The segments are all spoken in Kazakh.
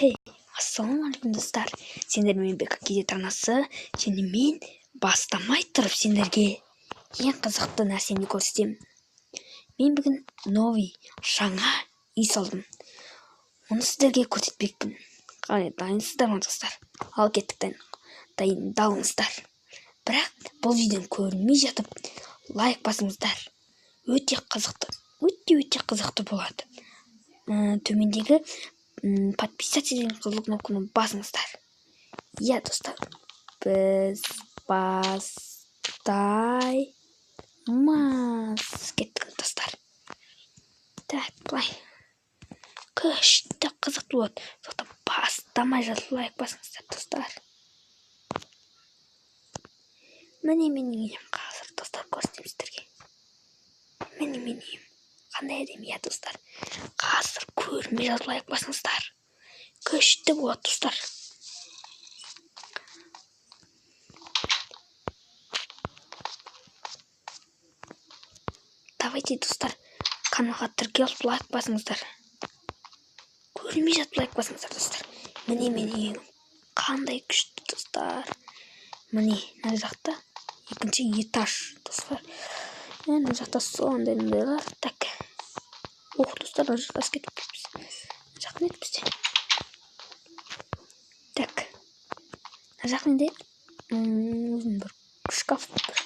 Хей, ассалаумағалейкум достар. Сендермен БКК тырнасы және мен бастамай тұрып сендерге ең қызықты нәрсені көрсетемін. Мен бүгін жаңа үй салдым. Оны сіздерге көрсетпекпін. Қалай, дайынсыздар ма достар? Ал кеттік, дайындалыңыздар. Бірақ бұл видеоны көрмей жатып лайк басыңыздар. Өте қызықты болады. Төмендегі подписаться деген қызыл кнопканы басыңыздар. Иә достар, біз бастаймыз. Кеттік достар. Так, былай күшті қызықты болады. Сондықтан бастамай жатып лайк басыңыздар достар. Міне менің үйім қазір достар, көрсетемін сіздерге. Міне менің үйім қандай әдемі, иә достар. Қазір көрмей жатып лайк басыңыздар. Күшті болады достар. Давайте достар, каналға тіркеліп лайк басыңыздар. Көрмей жатып лайк басыңыздар достар. Міне менің үйім қандай күшті достар. Міне мына жақта екінші этаж достар. Мына жақта сондайлар. Так. Ох достар, мына жақта кетіп кетіппіз. Мына жақта не етіпізде? Так. Мына жақта менде өзім бір шкаф бар.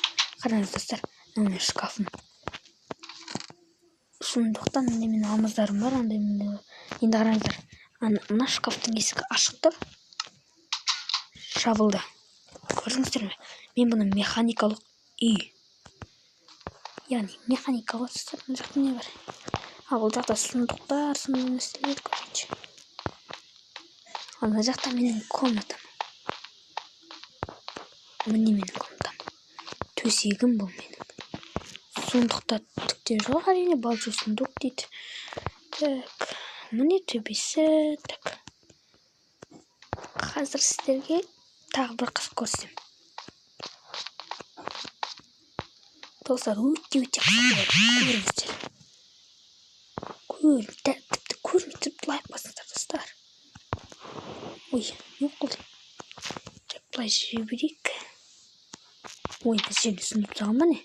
Қараңыз достар, мына шкафым. Сондықтан менің алмаздарым бар, енді қараңыздар. Мына шкафтың есігі ашық тұр. Жабылды. Көрдіңіздер ме? Мен бұны механикалық үй. Яғни механикалық достар. Мына жақта не бар? Бұл жақта сұндықтар, сондай нәрселер көрейінші. Мына жақта менің комнатам. Міне менің комнатам. Төсегім бұл менің. Сундықта түкте жоқ, әрине, балжу сундық дейді. Так, міне төбесі. Так. Қазір сіздерге тағы бір қызық көрсетем. Достар, өте қызық көріңіздер. Тіпті көрмей тұрып лайк басыңыздар достар. Ой, не қылды? Былай жіберейік. Ой, біз жерді сұнып тағым ба не?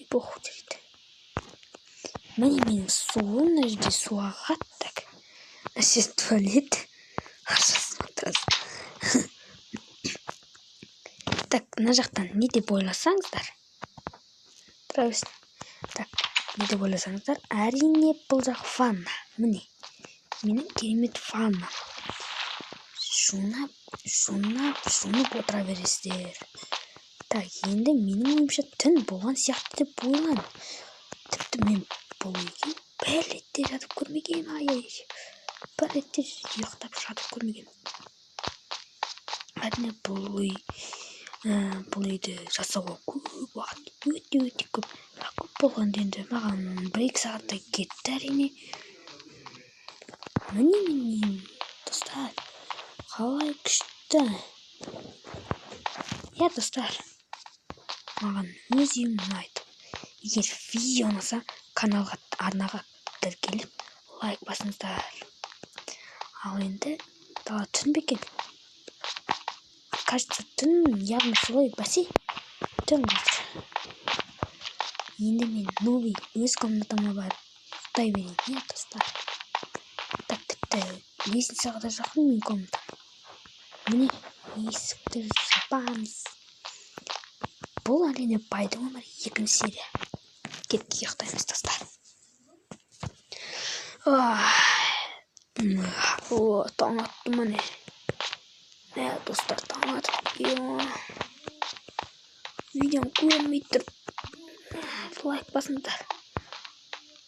Епоху дейді. Міне менің суым, мына жерде су ағады. Так. Мына жер туалет. Аршасын отырасың. Так, мына жақтан не деп ойласаңыздар. Правильно. Так, не деп ойласаңыздар. Әрине бұл жақ ванна. Міне. Менің керемет ванна. Жунап отыра бересіздер. Так, енді менің ойымша түн болған сияқты деп ойлаймын. Тіпті мен бұл үйге бір ретте жатып көрмегенмін. Бір ретте ұйықтап жатып көрмегенмін. Әрине бұл үйді жасауға көп уақыт, өте көп. Көп болғанда енді маған 1-2 сағаттай кетті әрине. Міне менің достар, қалай күшті. Иә достар, маған өз үйім ұнайды. Егер видео ұнаса, каналға, арнаға тіркеліп лайк басыңыздар. Ал енді дала түн бе екен? Кажется, түн яғни солай бәсе. Түн қазір. Енді мен өз комнатама барып ұйықтай берейін, иә достар. Так, тіпті лестницаға да жақын менің комнатам. Міне есікті жапамыз. Бұл әрине байдың өмірі 2-ші серия. Кетіп ұйықтаймыз достар. Таң атты міне. Достар, таң атып. Видеоны көрмей тұрып лайк басыңыздар.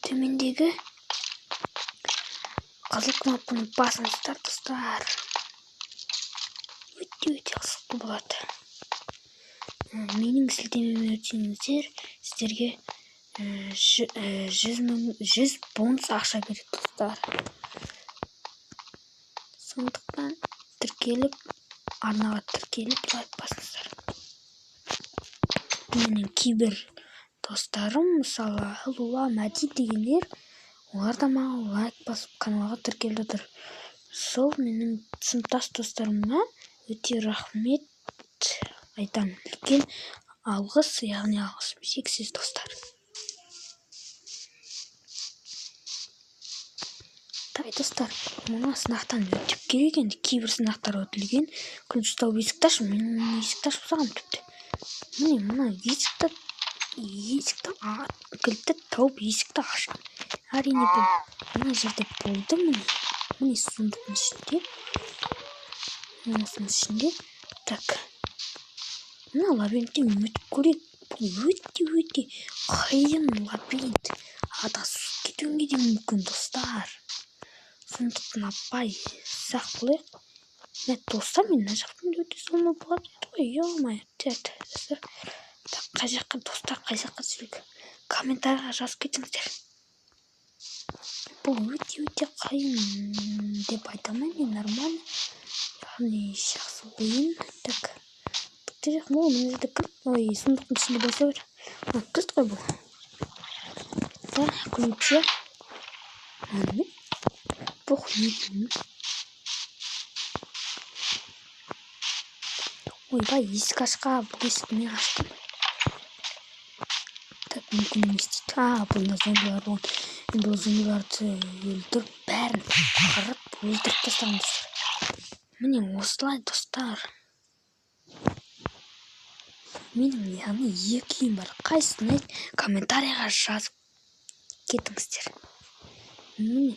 Төмендегі қызыл кнопканы басыңыздар достар. Өте қызықты болады. Менің сілтемеме өтсеңіздер, сіздерге 100 бонус ақша береді достар. Сондықтан арнаға тіркеліп лайк басыңыздар. Менің кейбір достарым, мысалы Лула, Мәди дегендер, олар да маған лайк басып каналға тіркелді отыр. сол менің сыныптас достарыма өте рахмет айтамын. Үлкен алғыс, яғни алғысым шексіз достар. Достар, мына сынақтан өтіп керек енді. Кейбір сынақтар өтілген. Күліш тауып есікті ашы. Мен есікті ашып саған тіпті. Міне мына есікті кілтті тауып есікті аштым. Әрине бұл мына жерде болды. Міне сундықтың ішінде. Осының ішінде. Так. Мына лабиринттен өтіп көрейік. Бұл өте қиын лабиринт. Адасып кетуге де мүмкін достар. Сондықтан апай сақ болайық. Достар, мен мына жақтан өте соңы болады ғой. Ё-моё, достар. Қай жаққа достар, қай жаққа жүрейік? Комментарийға жазып кетіңіздер. Бұл өте қиын деп айта алмаймын, нормально. Яғни жақсы ойын. Так. Бітірек мол, мына жерде кілт. Ой, сундықтың ішінде болса бір. Кілт қой бұл. Да, ключі. Бұл не? Ойбай, есік ашқа, бұл есікті мен аштым. Так, мүмкін емес дейді. Бұл зомбилар болған. Бұл зомбиларды өлтіріп, бәрін қырып, өлтіріп тастағанбыз. Міне осылай достар. Менің яғни екі үйім бар. Қайсысын айт, комментарийға жазып кетіңіздер. Міне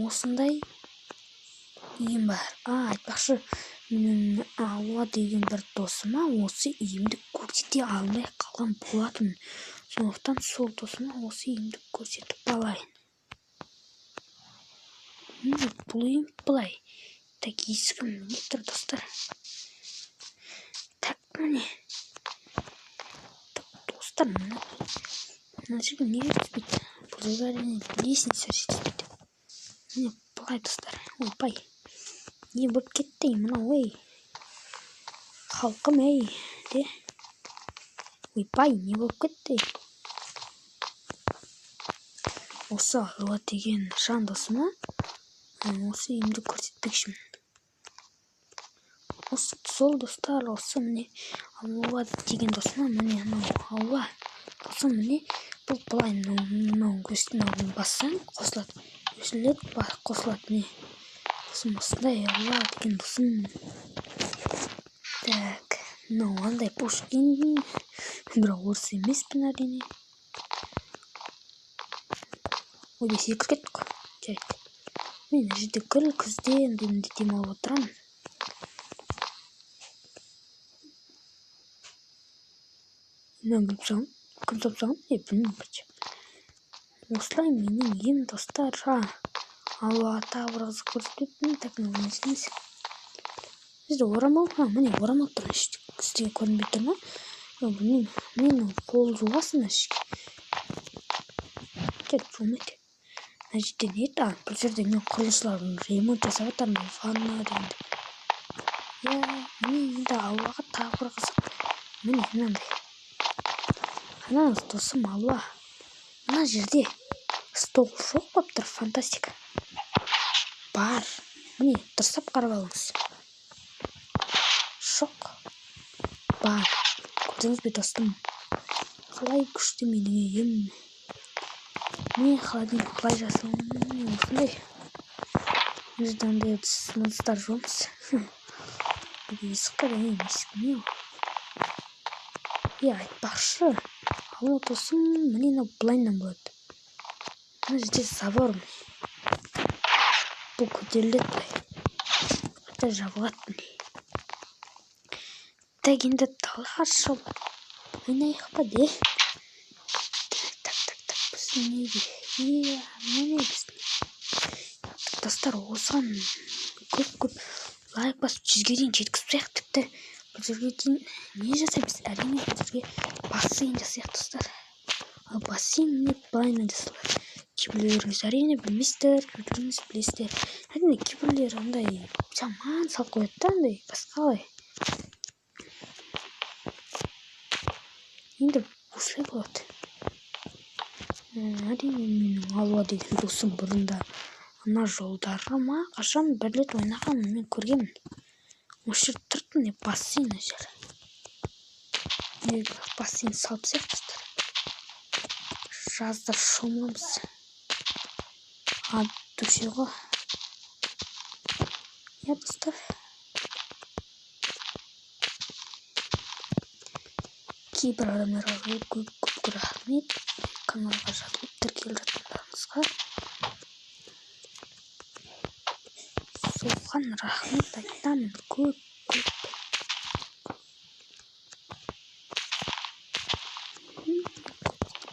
осындай үйім бар. Айтпақшы, менің Алла деген бір досыма осы үйімді көрсете алмай қалған болатын. Сондықтан сол досыма осы үйімді көрсетіп алайын. Міне бұл үйім былай. Так, есігім не тұр достар? Так, міне. Так, достар, мына жерге не жетіспейді? Бұл жерге лестница жетіспейді. Міне былай достар. Ойбай. Не болып кетті мына, ой. Халқым, ей. Ойбай, не болып кетті? Осы Алла деген жан досыма осы үйімді көрсетпекшімін. Сол достар, осы міне Алла деген досыма, міне Алла досым, міне бұл былай мынау бассаң қосылады. Өсіледі, қосылады, міне. Досым осындай Алла деген досым. Так, мынау андай Пушкин, бірақ орыс емеспін әрине. Ойбай, секіріп кеттік қой. Жарайды. Мен жерде күзде демалып отырамын. Кім сапсаған? Білмеймін бірінші. Осылай менің ем достар. Алла тағы бір қызық көрсететін. Так, нәсіміз. Бізде орамал. Міне орамал тұр. Сізге көрінбей тұр ма? Білмеймін. Мен қол жуасың әшке. Жарайды, жумайды. Мына жерде не? Бұл жерде мен құрылысшылардың ремонт жасап жатырмын. Ванна дегенде. Міне енді Аллаға тағы бір қызық. Міне мынандай. Ана досым Алла. Мына жерде стол жоқ болып тұр, фантастика. Бар. Міне, дұрыстап қарап алыңыз. Жоқ. Бар. Көрдіңіз бе достым? Қалай күшті менің үйім. Міне холодильник қалай жасалған. Міне осындай. Мына жерде андай ыдыстар жоқпыз. Есік қайда, есік не ол? Айтпақшы. Алла досым, міне былайынан болады. Мына жерде забор. Бұл көтеріледі былай. Қайта жабылады. Так, енді талға шығып ойнайық па де? Так, біз неге? Міне біз. Достар, осыған көп лайк басып 100-ге дейін жеткізсек, тіпті бұл жерге дейін не жасаймыз? Әрине бұл жерге бассейн жасайық достар. Ал бассейн не былайынан жасалады? Кейбіреулеріңіз әрине білмейсіздер, кейбіреулеріңіз білесіздер. Әрине кейбіреулер андай жаман салып қояды да, андай басқалай. Енді осылай болады. Әрине менің Алла деген досым бұрында Мына жолдарға ма қашан бір рет ойнағанмын, мен көргенмін. Осы жер тұрды не бассейн жер. Бассейн салып сияқтыстыр. Жазда шомыламыз. Душе ғой. Я достар. Кейбір адамдарға көп рахмет. Каналға жазылып тіркеліп жатқандарыңызға. Соған рахмет айтамын. Көп.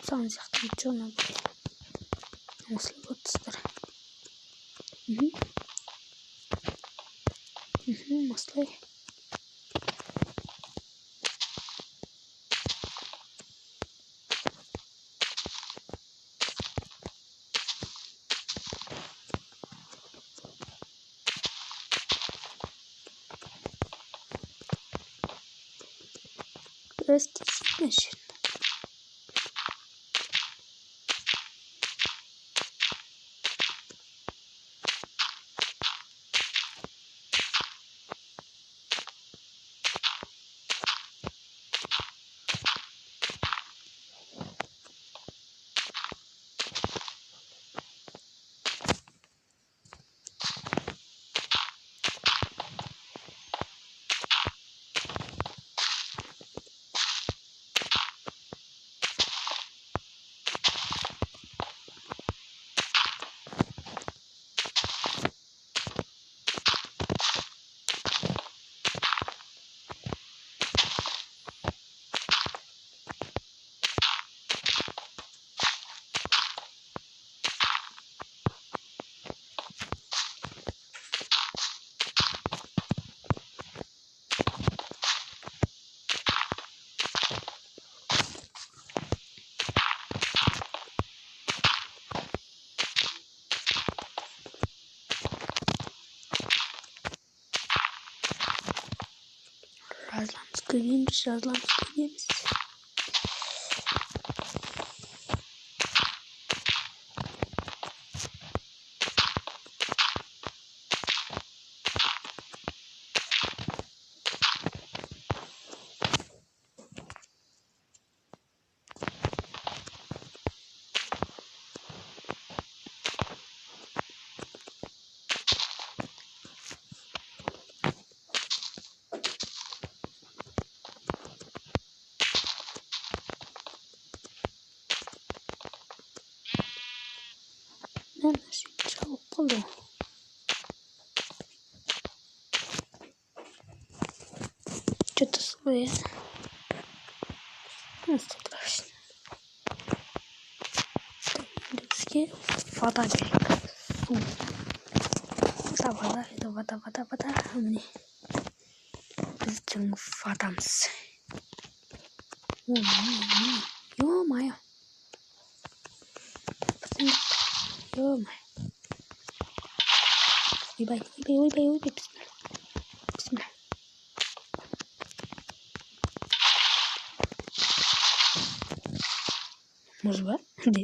Саған сияқты ничего осылай отырсыздар. Осылай. Растительный жер. Жазыламыз көреміз. Мен жауып қалды. Что-то свое. Страшно. Бізге вода керек. Су. Вода. Это вода. Міне. Біздің водамыз. Ё-моё. Ойбай. Бисмилlah. Мұз бар? Де.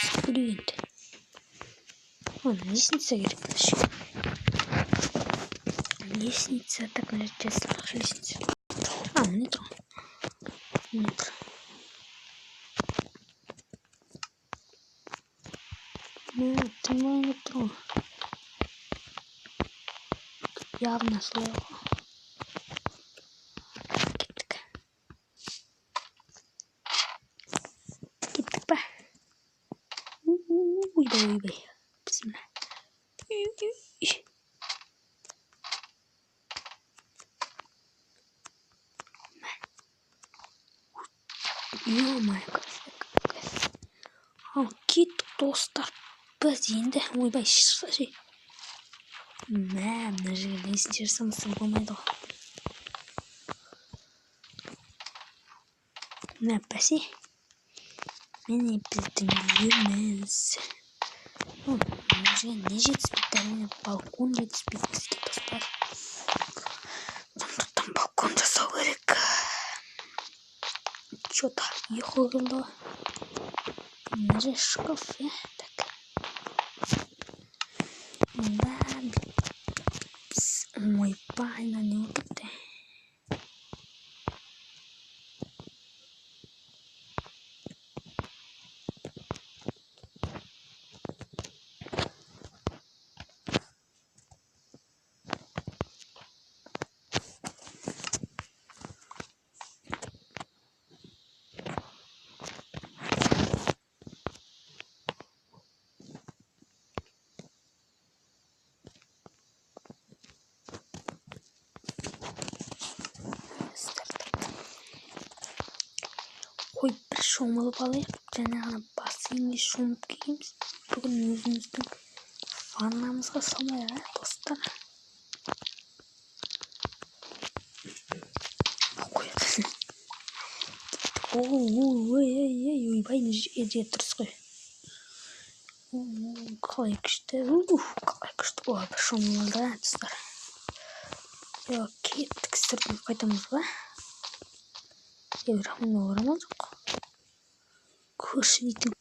Скуринт. Лестница керек. Лестница. Так, наверное, лестница. Метро. Метро. Явно слово. Кеттік па? Ойбай. Бисмилlah. Ё-моё, кет достар. Біз енді ойбай шықшы. Мына жерде есін жасамаса болмайды ғой. Мына бәсе. Міне біздің үйіміз. Мына жерге не жетіспейді? Балкон жетіспейді бізге достар. Сондықтан балкон жасау керек. Что-то ехал было. Мына же шкаф, так. Да, ой, пайна не отыпты. Ой, бір шомылып алайық. Және ғана бассейнге шомып келеміз. Бүгін өзіміздің ваннамызға салайық, достар. Ойбай, жерде тұрсыз ғой. Қалай күшті. Қалай күшті. Бір шомылды, достар. Кеттік, сүрдім қайтамыз ба? Бірақ мен орамал жоқ. Көрші дейтін